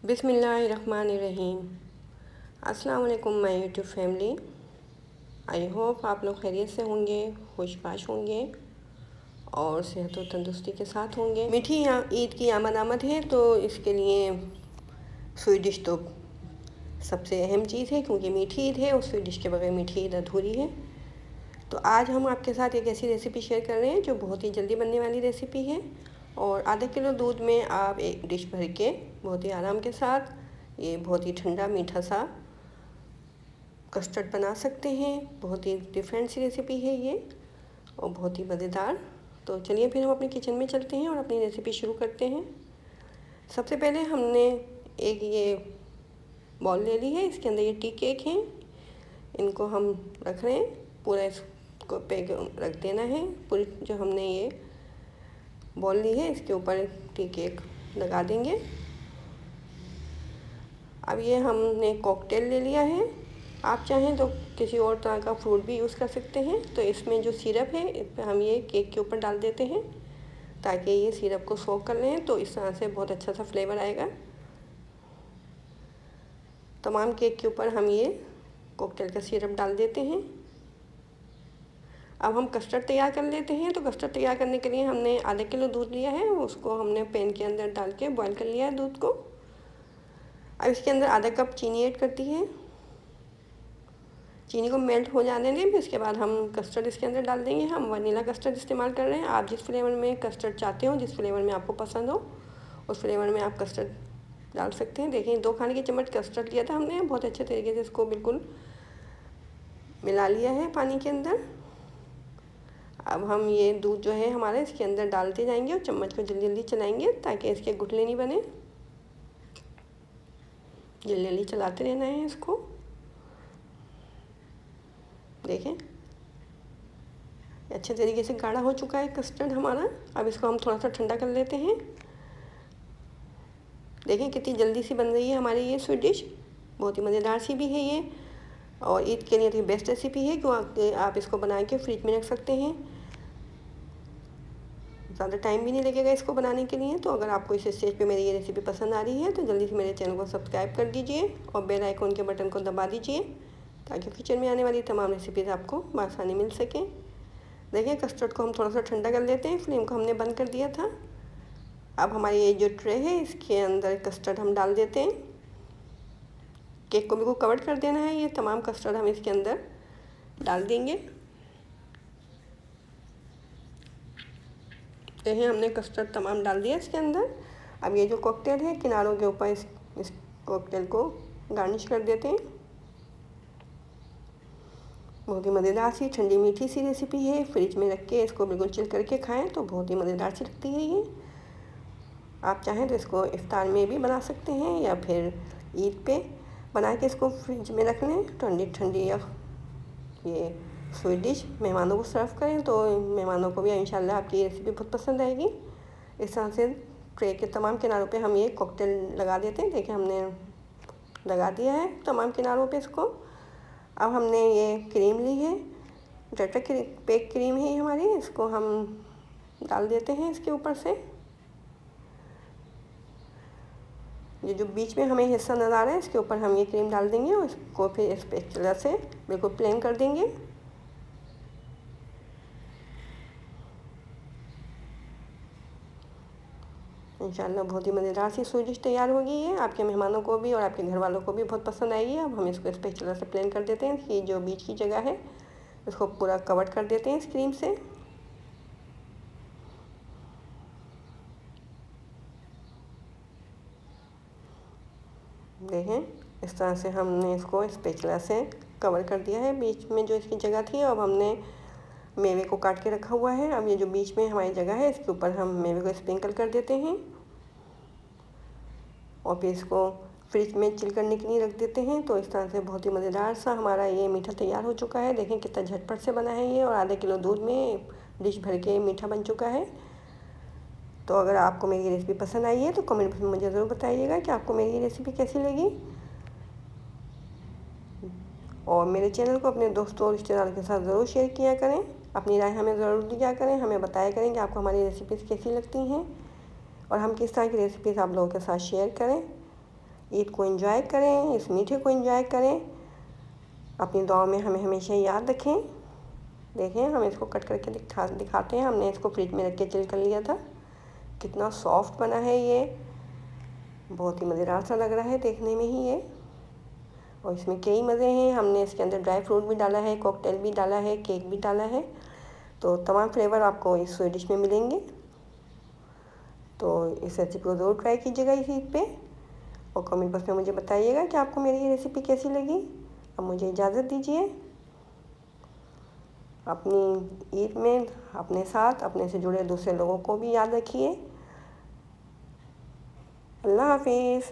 बिस्मिल्लाहिर्रहमानिर्रहीम। अस्सलाम वालेकुम my YouTube family. I hope आप लोग खैरियत से होंगे, खुशबाश होंगे और सेहत और तंदुरुस्ती के साथ होंगे। मीठी ईद की आमद है तो इसके लिए स्वीट डिश तो सबसे अहम चीज़ है, क्योंकि मीठी ईद है और स्वीट डिश के बगैर मीठी ईद अधूरी है। तो आज हम आपके साथ एक ऐसी रेसिपी शेयर कर रहे हैं जो बहुत ही जल्दी बनने वाली रेसिपी है। और आधा किलो दूध में आप एक डिश भर के बहुत ही आराम के साथ ये बहुत ही ठंडा मीठा सा कस्टर्ड बना सकते हैं। बहुत ही डिफरेंट सी रेसिपी है ये और बहुत ही मज़ेदार। तो चलिए फिर हम अपने किचन में चलते हैं और अपनी रेसिपी शुरू करते हैं। सबसे पहले हमने एक ये बॉल ले ली है, इसके अंदर ये टी केक हैं, इनको हम रख रहे हैं। पूरा इसको पे रख देना है। पूरी जो हमने ये बॉल ली है इसके ऊपर टी केक लगा देंगे। अब ये हमने कॉकटेल ले लिया है। आप चाहें तो किसी और तरह का फ्रूट भी यूज़ कर सकते हैं। तो इसमें जो सिरप है इस पर हम ये केक के ऊपर डाल देते हैं ताकि ये सिरप को सोक कर लें, तो इस तरह से बहुत अच्छा सा फ्लेवर आएगा। तमाम केक के ऊपर हम ये कॉकटेल का सिरप डाल देते हैं। अब हम कस्टर्ड तैयार कर लेते हैं। तो कस्टर्ड तैयार करने के लिए हमने आधा किलो दूध लिया है, उसको हमने पैन के अंदर डाल के बॉईल कर लिया है दूध को। अब इसके अंदर आधा कप चीनी ऐड करती है। चीनी को मेल्ट हो जाने दें, फिर इसके बाद हम कस्टर्ड इसके अंदर डाल देंगे। हम वनीला कस्टर्ड इस्तेमाल कर रहे हैं। आप जिस फ्लेवर में कस्टर्ड चाहते हो, जिस फ्लेवर में आपको पसंद हो, उस फ्लेवर में आप कस्टर्ड डाल सकते हैं। देखिए 2 खाने की चम्मच कस्टर्ड लिया था हमने, बहुत अच्छे तरीके से इसको बिल्कुल मिला लिया है पानी के अंदर। अब हम ये दूध जो है हमारा इसके अंदर डालते जाएंगे और चम्मच को जल्दी जल्दी चलाएंगे ताकि इसके गुठले नहीं बने। जल्दी जल्दी चलाते रहना है इसको। देखें अच्छे तरीके से गाढ़ा हो चुका है कस्टर्ड हमारा। अब इसको हम थोड़ा सा ठंडा कर लेते हैं। देखें कितनी जल्दी सी बन रही है हमारी ये स्वीट डिश, बहुत ही मज़ेदार सी भी है ये और ईद के लिए तो बेस्ट रेसिपी है, क्योंकि आप इसको बना के फ्रिज में रख सकते हैं। ज़्यादा टाइम भी नहीं लगेगा इसको बनाने के लिए। तो अगर आपको इस स्टेज पे मेरी ये रेसिपी पसंद आ रही है तो जल्दी से मेरे चैनल को सब्सक्राइब कर दीजिए और बेल आइकन के बटन को दबा दीजिए ताकि किचन में आने वाली तमाम रेसिपीज़ आपको आसानी मिल सकें। देखिए कस्टर्ड को हम थोड़ा सा ठंडा कर लेते हैं। फ्लेम को हमने बंद कर दिया था। अब हमारी ये जो ट्रे है इसके अंदर कस्टर्ड हम डाल देते हैं। केक को बिल्कुल कवर कर देना है। ये तमाम कस्टर्ड हम इसके अंदर डाल देंगे। देखिए हमने कस्टर्ड तमाम डाल दिया इसके अंदर। अब ये जो कॉकटेल है किनारों के ऊपर इस कॉकटेल को गार्निश कर देते हैं। बहुत ही मज़ेदार सी ठंडी मीठी सी रेसिपी है। फ्रिज में रख के इसको बिल्कुल चिल करके खाएं तो बहुत ही मज़ेदार सी लगती है ये। आप चाहें तो इसको इफ्तार में भी बना सकते हैं या फिर ईद पे बना के इसको फ्रिज में रख लें। ठंडी ठंडी या ये स्वीट डिश मेहमानों को सर्व करें तो मेहमानों को भी इंशाल्लाह आपकी रेसिपी बहुत पसंद आएगी। इस तरह से ट्रे के तमाम किनारों पे हम ये कॉकटेल लगा देते हैं। देखिए हमने लगा दिया है तमाम किनारों पे इसको। अब हमने ये क्रीम ली है, टेट्रा पैक क्रीम है हमारी, इसको हम डाल देते हैं इसके ऊपर से। ये जो बीच में हमें हिस्सा नज़र आ रहा है इसके ऊपर हम ये क्रीम डाल देंगे और इसको फिर इस स्पैचुला से बिल्कुल प्लेन कर देंगे। इंशाल्लाह बहुत ही मज़ेदार सी स्वीट डिश तैयार होगी। ये आपके मेहमानों को भी और आपके घर वालों को भी बहुत पसंद आएगी। अब हम इसको स्पैचुला से प्लेन कर देते हैं। ये जो बीच की जगह है इसको पूरा कवर कर देते हैं इस क्रीम से। देखें इस तरह से हमने इसको स्पैचुला से कवर कर दिया है बीच में जो इसकी जगह थी। अब हमने मेवे को काट के रखा हुआ है। अब ये जो बीच में हमारी जगह है इसके ऊपर हम मेवे को स्प्रिंकल कर देते हैं और फिर इसको फ्रिज में चिल करने के लिए रख देते हैं। तो इस तरह से बहुत ही मज़ेदार सा हमारा ये मीठा तैयार हो चुका है। देखें कितना झटपट से बना है ये और आधा किलो दूध में डिश भर के मीठा बन चुका है। तो अगर आपको मेरी रेसिपी पसंद आई है तो कमेंट में मुझे ज़रूर बताइएगा कि आपको मेरी रेसिपी कैसी लगी। और मेरे चैनल को अपने दोस्तों और रिश्तेदारों के साथ ज़रूर शेयर किया करें। अपनी राय हमें ज़रूर दिया करें, हमें बताया करें कि आपको हमारी रेसिपीज़ कैसी लगती हैं और हम किस तरह की रेसिपीज़ आप लोगों के साथ शेयर करें। ईद को एंजॉय करें, इस मीठे को एंजॉय करें। अपनी दुआओं में हमें हमेशा याद रखें। देखें, हम इसको कट करके दिखाते हैं। हमने इसको फ्रिज में रख के चिल कर लिया था। कितना सॉफ्ट बना है ये, बहुत ही मज़ेदार सा लग रहा है देखने में ही ये। और इसमें कई मज़े हैं। हमने इसके अंदर ड्राई फ्रूट भी डाला है, कॉकटेल भी डाला है, केक भी डाला है। तो तमाम फ्लेवर आपको इस डिश में मिलेंगे। तो इस रेसिपी को ज़रूर ट्राई कीजिएगा इस ईद पे, और कमेंट बॉक्स में मुझे बताइएगा कि आपको मेरी ये रेसिपी कैसी लगी। अब मुझे इजाज़त दीजिए। अपनी ईद में अपने साथ, अपने से जुड़े दूसरे लोगों को भी याद रखिए। अल्लाह हाफिज़।